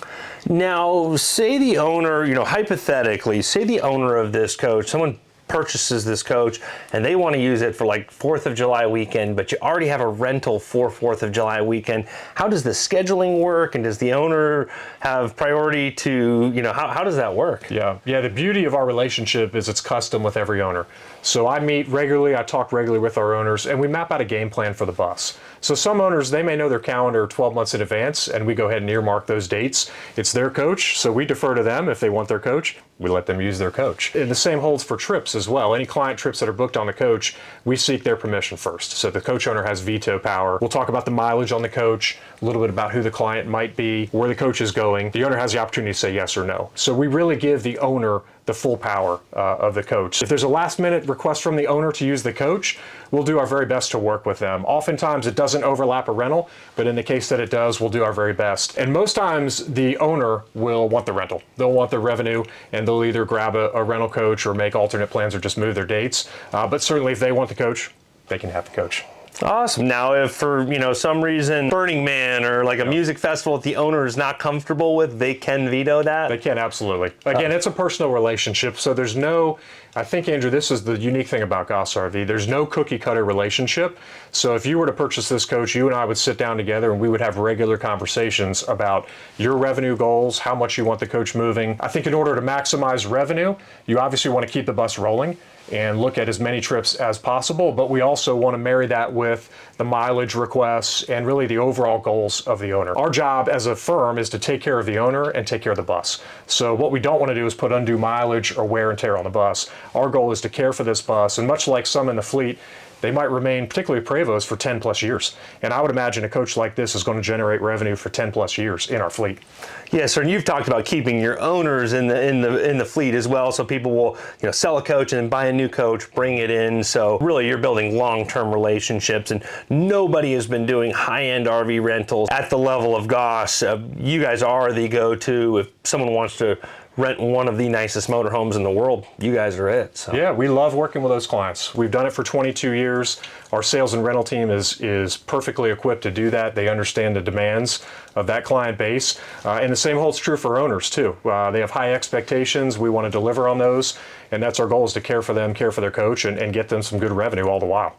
Now, say the owner, hypothetically, say the owner of this coach, someone purchases this coach and they want to use it for like 4th of July weekend, but you already have a rental for 4th of July weekend. How does the scheduling work, and does the owner have priority to, how does that work? Yeah, the beauty of our relationship is it's custom with every owner. So I meet regularly, I talk regularly with our owners, and we map out a game plan for the bus. So some owners, they may know their calendar 12 months in advance, and we go ahead and earmark those dates. It's their coach, so we defer to them. If they want their coach, we let them use their coach. And the same holds for trips as well. Any client trips that are booked on the coach, we seek their permission first. So the coach owner has veto power. We'll talk about the mileage on the coach, a little bit about who the client might be, where the coach is going. The owner has the opportunity to say yes or no. So we really give the owner the full power of the coach. If there's a last minute request from the owner to use the coach, we'll do our very best to work with them. Oftentimes it doesn't overlap a rental, but in the case that it does, we'll do our very best. And most times the owner will want the rental. They'll want the revenue, and they'll either grab a rental coach or make alternate plans or just move their dates. But certainly if they want the coach, they can have the coach. Awesome. Now, if for some reason Burning Man or like a music festival that the owner is not comfortable with, they can veto that? They can, absolutely. Again, it's a personal relationship, so there's no, I think, Andrew, this is the unique thing about Goss RV. There's no cookie cutter relationship. So if you were to purchase this coach, you and I would sit down together and we would have regular conversations about your revenue goals, how much you want the coach moving. I think in order to maximize revenue, you obviously want to keep the bus rolling and look at as many trips as possible, but we also want to marry that with the mileage requests and really the overall goals of the owner. Our job as a firm is to take care of the owner and take care of the bus. So what we don't want to do is put undue mileage or wear and tear on the bus. Our goal is to care for this bus, and much like some in the fleet, they might remain, particularly Prevost, for 10 plus years. And I would imagine a coach like this is going to generate revenue for 10 plus years in our fleet. Yes, sir. And you've talked about keeping your owners in the fleet as well, so people will sell a coach and then buy a new coach, bring it in. So really, you're building long-term relationships, and nobody has been doing high-end RV rentals at the level of Goss. You guys are the go-to if someone wants to rent one of the nicest motorhomes in the world. You guys are it. So. Yeah, we love working with those clients. We've done it for 22 years. Our sales and rental team is perfectly equipped to do that. They understand the demands of that client base. And the same holds true for owners too. They have high expectations. We want to deliver on those. And that's our goal, is to care for them, care for their coach, and get them some good revenue all the while.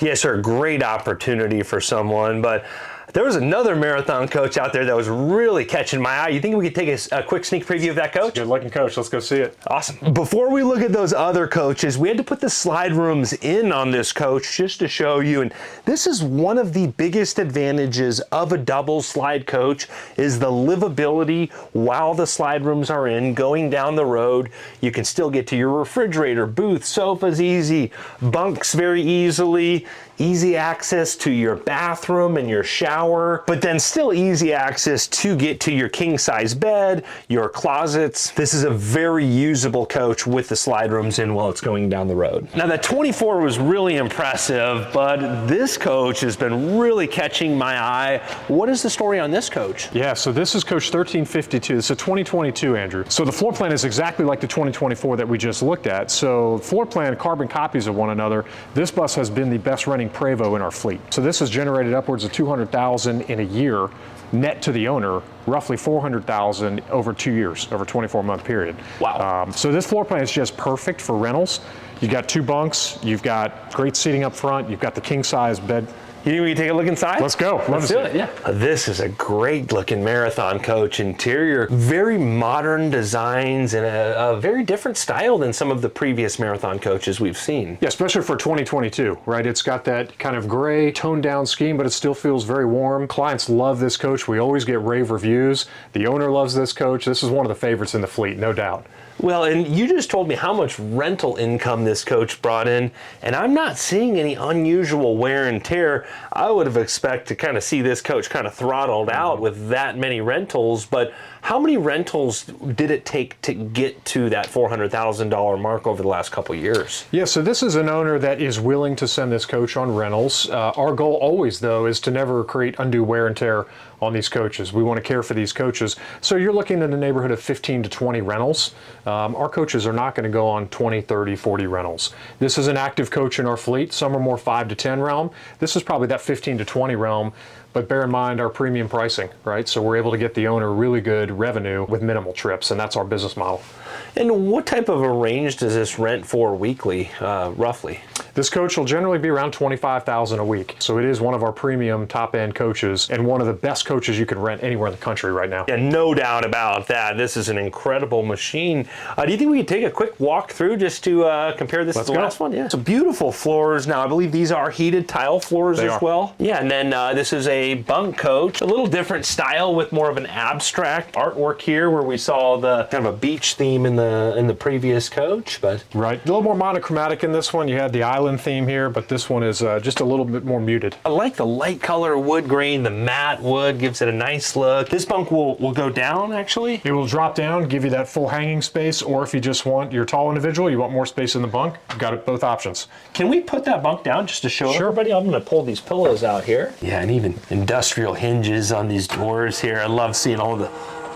Yes, sir. Great opportunity for someone. But there was another marathon coach out there that was really catching my eye. You think we could take a quick sneak preview of that coach? Good looking coach. Let's go see it. Awesome. Before we look at those other coaches, we had to put the slide rooms in on this coach just to show you. And this is one of the biggest advantages of a double slide coach, is the livability while the slide rooms are in. Going down the road, you can still get to your refrigerator, booth, sofas easy, bunks very easily, easy access to your bathroom and your shower, but then still easy access to get to your king size bed, your closets. This is a very usable coach with the slide rooms in while it's going down the road. Now the 24 was really impressive, but this coach has been really catching my eye. What is the story on this coach? Yeah, so this is coach 1352. It's a 2022, Andrew. So the floor plan is exactly like the 2024 that we just looked at. So floor plan, carbon copies of one another. This bus has been the best running Prevost in our fleet. So this has generated upwards of $200,000 in a year net to the owner, roughly $400,000 over 2 years, over a 24-month period. Wow. So this floor plan is just perfect for rentals. You've got 2 bunks, you've got great seating up front, you've got the king size bed. You think we can take a look inside? Let's go. Let's do it, yeah. This is a great looking marathon coach. Interior, very modern designs and a very different style than some of the previous marathon coaches we've seen. Yeah, especially for 2022, right? It's got that kind of gray toned down scheme, but it still feels very warm. Clients love this coach. We always get rave reviews. The owner loves this coach. This is one of the favorites in the fleet, no doubt. Well, and you just told me how much rental income this coach brought in, and I'm not seeing any unusual wear and tear. I would have expected to kind of see this coach kind of throttled out with that many rentals, but how many rentals did it take to get to that $400,000 mark over the last couple of years? Yeah, so this is an owner that is willing to send this coach on rentals. Our goal always, though, is to never create undue wear and tear on these coaches. We want to care for these coaches. So you're looking in the neighborhood of 15 to 20 rentals. Our coaches are not going to go on 20, 30, 40 rentals. This is an active coach in our fleet. Some are more 5 to 10 realm. This is probably that 15 to 20 realm. But bear in mind our premium pricing, right? So we're able to get the owner really good revenue with minimal trips, and that's our business model. And what type of a range does this rent for weekly, roughly? This coach will generally be around $25,000 a week. So it is one of our premium top-end coaches and one of the best coaches you can rent anywhere in the country right now. Yeah, no doubt about that. This is an incredible machine. Do you think we could take a quick walk through just to compare this to the last one? Yeah. So beautiful floors. Now, I believe these are heated tile floors as well. Yeah, and then this is a bunk coach. A little different style with more of an abstract artwork here, where we saw the kind of a beach theme in the previous coach, but right, a little more monochromatic in this one. You had the island theme here, but this one is just a little bit more muted. I like the light color wood grain. The matte wood gives it a nice look. This bunk will go down, actually. It will drop down, give you that full hanging space, or if you just want, you're a tall individual, you want more space in the bunk, you've got it, both options. Can we put that bunk down just to show everybody? I'm going to pull these pillows out here. Yeah, and even industrial hinges on these doors here. I love seeing all the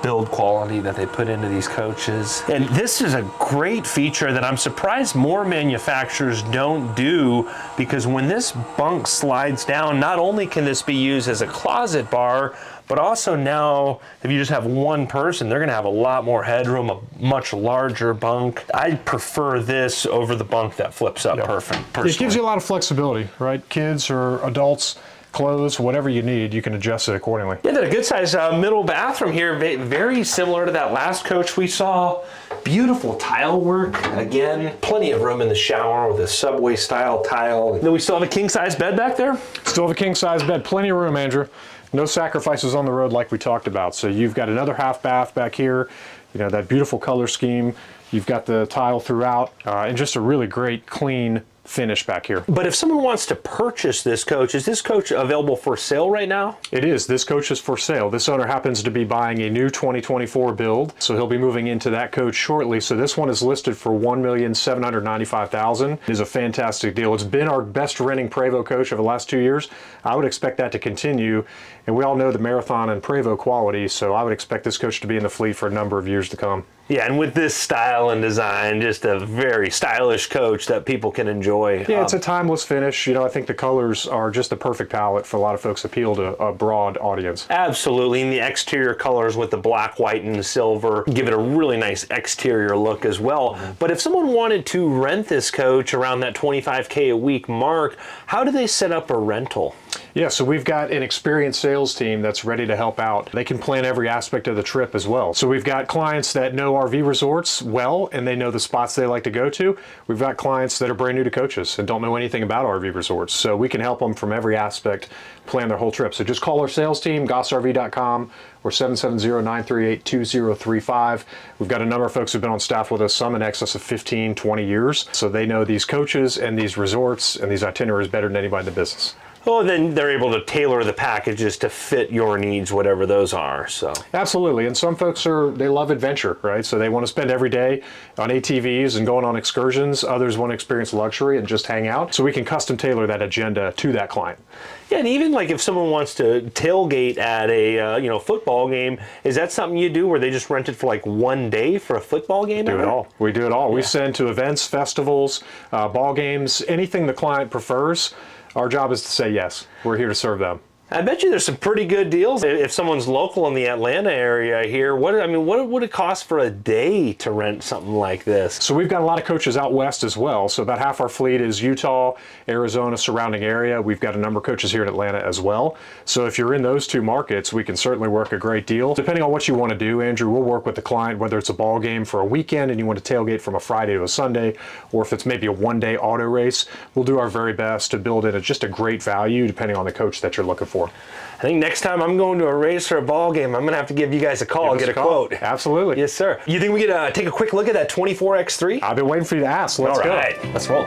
build quality that they put into these coaches. And this is a great feature that I'm surprised more manufacturers don't do, because when this bunk slides down, not only can this be used as a closet bar, but also now, if you just have one person, they're gonna have a lot more headroom, a much larger bunk. I prefer this over the bunk that flips up perfect, personally. It gives you a lot of flexibility, right? Kids or adults, clothes, whatever you need, you can adjust it accordingly. Yeah, a good size middle bathroom here, very similar to that last coach we saw. Beautiful tile work. Again, plenty of room in the shower with a subway style tile. And then we still have a king size bed back there? Still have a king size bed, plenty of room, Andrew. No sacrifices on the road like we talked about. So you've got another half bath back here, you know, that beautiful color scheme. You've got the tile throughout, and just a really great, clean finish back here. But if someone wants to purchase this coach, is this coach available for sale right now? It is. This coach is for sale. This owner happens to be buying a new 2024 build, so he'll be moving into that coach shortly. So this one is listed for $1,795,000. It is a fantastic deal. It's been our best renting Prevost coach over the last 2 years. I would expect that to continue, and we all know the Marathon and Prevost quality, so I would expect this coach to be in the fleet for a number of years to come. Yeah, and with this style and design, just a very stylish coach that people can enjoy. Yeah, it's a timeless finish. You know, I think the colors are just the perfect palette for a lot of folks, appeal to a broad audience. Absolutely, and the exterior colors with the black, white, and silver give it a really nice exterior look as well. But if someone wanted to rent this coach around that $25K a week mark, how do they set up a rental? Yeah, so we've got an experienced sales team that's ready to help out. They can plan every aspect of the trip as well. So we've got clients that know RV resorts well, and they know the spots they like to go to. We've got clients that are brand new to coaches and don't know anything about RV resorts. So we can help them from every aspect plan their whole trip. So just call our sales team, gossrv.com, or 770-938-2035. We've got a number of folks who've been on staff with us, some in excess of 15, 20 years. So they know these coaches and these resorts and these itineraries better than anybody in the business. Well, then they're able to tailor the packages to fit your needs, whatever those are. So absolutely, and some folks they love adventure, right? So they want to spend every day on ATVs and going on excursions. Others want to experience luxury and just hang out. So we can custom tailor that agenda to that client. Yeah, and even like if someone wants to tailgate at a football game, is that something you do where they just rent it for like one day for a football game? We do it all. We do it all. Yeah. We send to events, festivals, ball games, anything the client prefers. Our job is to say yes. We're here to serve them. I bet you there's some pretty good deals if someone's local in the Atlanta area here. What would it cost for a day to rent something like this? So we've got a lot of coaches out west as well. So about half our fleet is Utah, Arizona, surrounding area. We've got a number of coaches here in Atlanta as well. So if you're in those two markets, we can certainly work a great deal. Depending on what you want to do, Andrew, we'll work with the client, whether it's a ball game for a weekend and you want to tailgate from a Friday to a Sunday, or if it's maybe a one-day auto race, we'll do our very best to build in just a great value depending on the coach that you're looking for. I think next time I'm going to a race or a ball game, I'm going to have to give you guys a call and get a quote. Absolutely. Yes, sir. You think we could take a quick look at that 24X3? I've been waiting for you to ask. Let's go. All right, let's roll.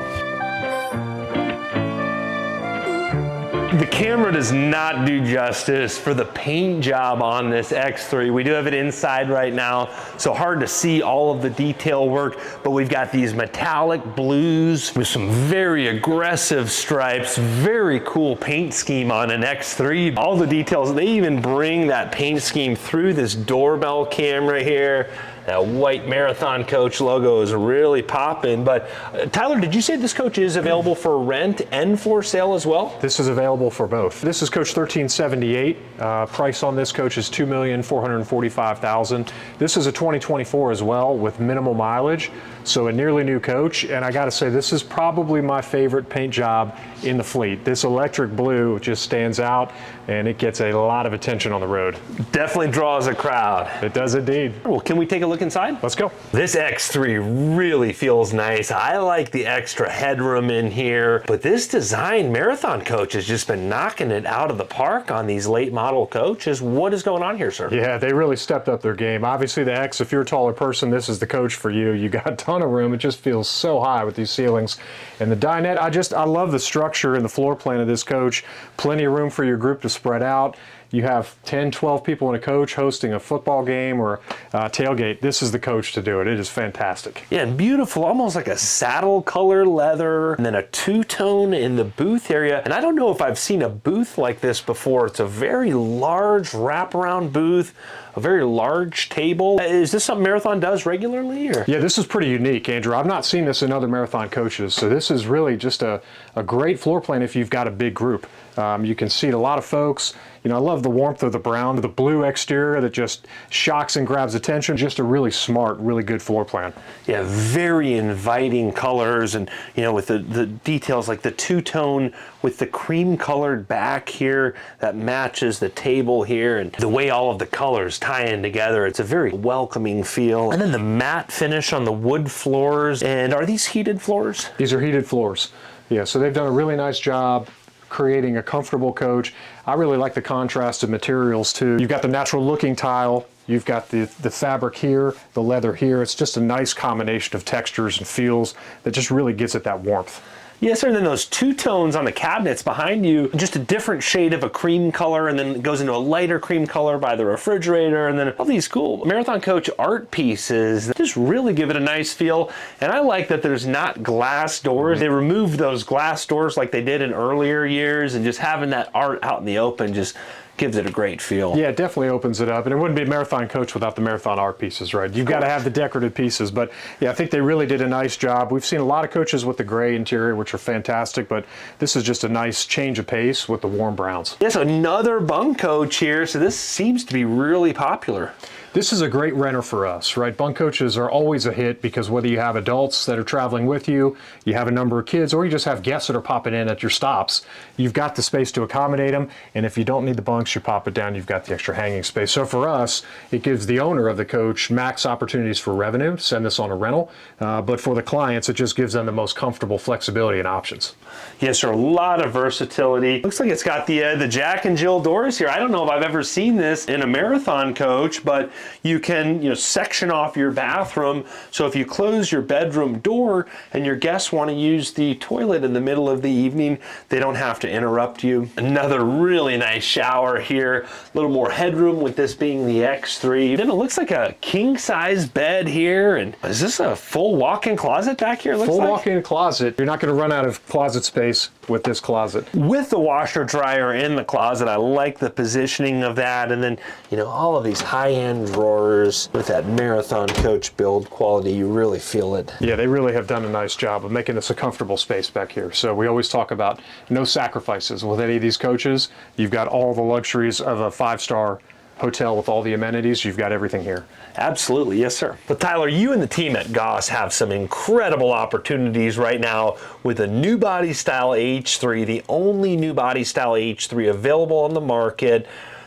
The camera does not do justice for the paint job on this X3. We do have it inside right now, so hard to see all of the detail work, but we've got these metallic blues with some very aggressive stripes, very cool paint scheme on an X3. All the details, they even bring that paint scheme through this doorbell camera here. That white Marathon coach logo is really popping. But Tyler, did you say this coach is available for rent and for sale as well? This is available for both. This is coach 1378. Price on this coach is $2,445,000. This is a 2024 as well with minimal mileage. So a nearly new coach. And I got to say, this is probably my favorite paint job in the fleet. This electric blue just stands out and it gets a lot of attention on the road. Definitely draws a crowd. It does indeed. Well, can we take a look inside? Let's go. This X3 really feels nice. I like the extra headroom in here, but this design Marathon coach has just been knocking it out of the park on these late model coaches. What is going on here, sir? Yeah, they really stepped up their game. Obviously the X, if you're a taller person, this is the coach for you. You got a ton of room. It just feels so high with these ceilings. And the dinette, I love the structure and the floor plan of this coach. Plenty of room for your group to spread out. You have 10, 12 people in a coach hosting a football game or tailgate. This is the coach to do it. It is fantastic. Yeah, and beautiful, almost like a saddle color leather, and then a two-tone in the booth area. And I don't know if I've seen a booth like this before. It's a very large wraparound booth, a very large table. Is this something Marathon does regularly? Or? Yeah, this is pretty unique, Andrew. I've not seen this in other Marathon coaches. So this is really just a great floor plan if you've got a big group. You can seat a lot of folks. You know, I love the warmth of the brown, the blue exterior that just shocks and grabs attention. Just a really smart, really good floor plan. Yeah, very inviting colors, and you know, with the details like the two-tone with the cream colored back here that matches the table here, and the way all of the colors tie in together. It's a very welcoming feel. And then the matte finish on the wood floors. And are these heated floors? These are heated floors. Yeah, so they've done a really nice job creating a comfortable coach. I really like the contrast of materials too. You've got the natural looking tile, you've got the fabric here, the leather here. It's just a nice combination of textures and feels that just really gives it that warmth. Yes, sir. And then those two tones on the cabinets behind you, just a different shade of a cream color, and then it goes into a lighter cream color by the refrigerator, and then all these cool Marathon Coach art pieces that just really give it a nice feel. And I like that there's not glass doors. They removed those glass doors like they did in earlier years, and just having that art out in the open just gives it a great feel. Yeah, it definitely opens it up, and it wouldn't be a Marathon Coach without the Marathon art pieces, right? You've got to have the decorative pieces, but yeah, I think they really did a nice job. We've seen a lot of coaches with the gray interior, which are fantastic, but this is just a nice change of pace with the warm browns. Yes, another bunk coach here, so this seems to be really popular. This is a great renter for us, right? Bunk coaches are always a hit because whether you have adults that are traveling with you, you have a number of kids, or you just have guests that are popping in at your stops, you've got the space to accommodate them. And if you don't need the bunks, you pop it down, you've got the extra hanging space. So for us, it gives the owner of the coach max opportunities for revenue, send this on a rental. But for the clients, it just gives them the most comfortable flexibility and options. Yes, sir, a lot of versatility. Looks like it's got the Jack and Jill doors here. I don't know if I've ever seen this in a Marathon coach, but you can, section off your bathroom. So if you close your bedroom door and your guests want to use the toilet in the middle of the evening, they don't have to interrupt you. Another really nice shower here. A little more headroom with this being the X3. Then it looks like a king-size bed here. And is this a full walk-in closet back here? Full walk-in closet. You're not going to run out of closet space with this closet. With the washer dryer in the closet, I like the positioning of that. And then, all of these high-end drawers with that Marathon Coach build quality, you really feel it. Yeah, they really have done a nice job of making this a comfortable space back here. So we always talk about no sacrifices with any of these coaches. You've got all the luxuries of a 5-star hotel with all the amenities. You've got everything here. Absolutely, yes, sir. But Tyler, you and the team at Goss have some incredible opportunities right now with a new body style H3, the only new body style H3 available on the market.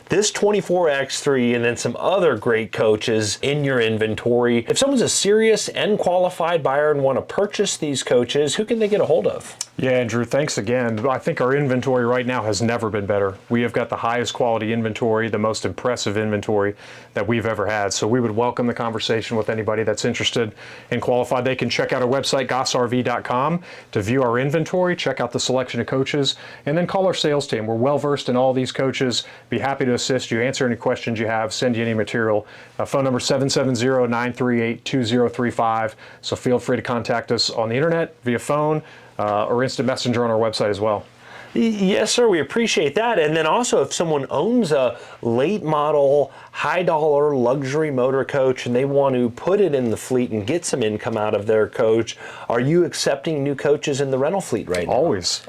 This 24X3 and then some other great coaches in your inventory. If someone's a serious and qualified buyer and want to purchase these coaches, who can they get a hold of? Yeah, Andrew, thanks again. I think our inventory right now has never been better. We have got the highest quality inventory, the most impressive inventory that we've ever had. So we would welcome the conversation with anybody that's interested and qualified. They can check out our website, gossrv.com, to view our inventory, check out the selection of coaches, and then call our sales team. We're well versed in all these coaches. Be happy to assist you, answer any questions you have, send you any material. Phone number 770-938-2035. So feel free to contact us on the internet, via phone, or instant messenger on our website as well. Yes, sir, we appreciate that. And then also, if someone owns a late model, high dollar luxury motor coach and they want to put it in the fleet and get some income out of their coach, are you accepting new coaches in the rental fleet right now?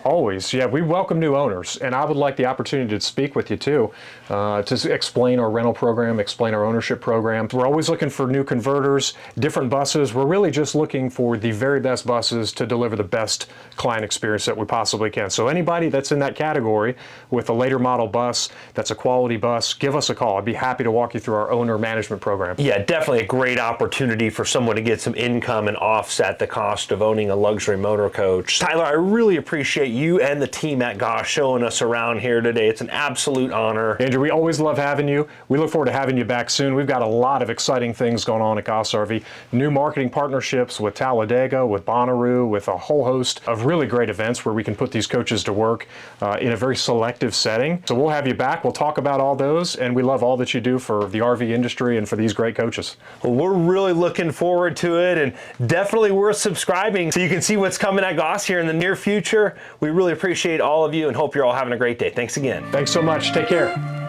Always. Yeah, we welcome new owners, and I would like the opportunity to speak with you too, to explain our rental program, explain our ownership program. We're always looking for new converters, different buses. We're really just looking for the very best buses to deliver the best client experience that we possibly can. So anybody that's in that category with a later model bus that's a quality bus, give us a call. I'd be happy to walk you through our owner management program. Yeah, definitely a great opportunity for someone to get some income and offset the cost of owning a luxury motor coach. Tyler, I really appreciate you and the team at Goss showing us around here today. It's an absolute honor. Andrew, we always love having you. We look forward to having you back soon. We've got a lot of exciting things going on at Goss RV. New marketing partnerships with Talladega, with Bonnaroo, with a whole host of really great events where we can put these coaches to work. look in a very selective setting. So we'll have you back. We'll talk about all those, and we love all that you do for the RV industry and for these great coaches. Well, we're really looking forward to it, and definitely worth subscribing so you can see what's coming at Goss here in the near future. We really appreciate all of you and hope you're all having a great day. Thanks again. Thanks so much. Take care.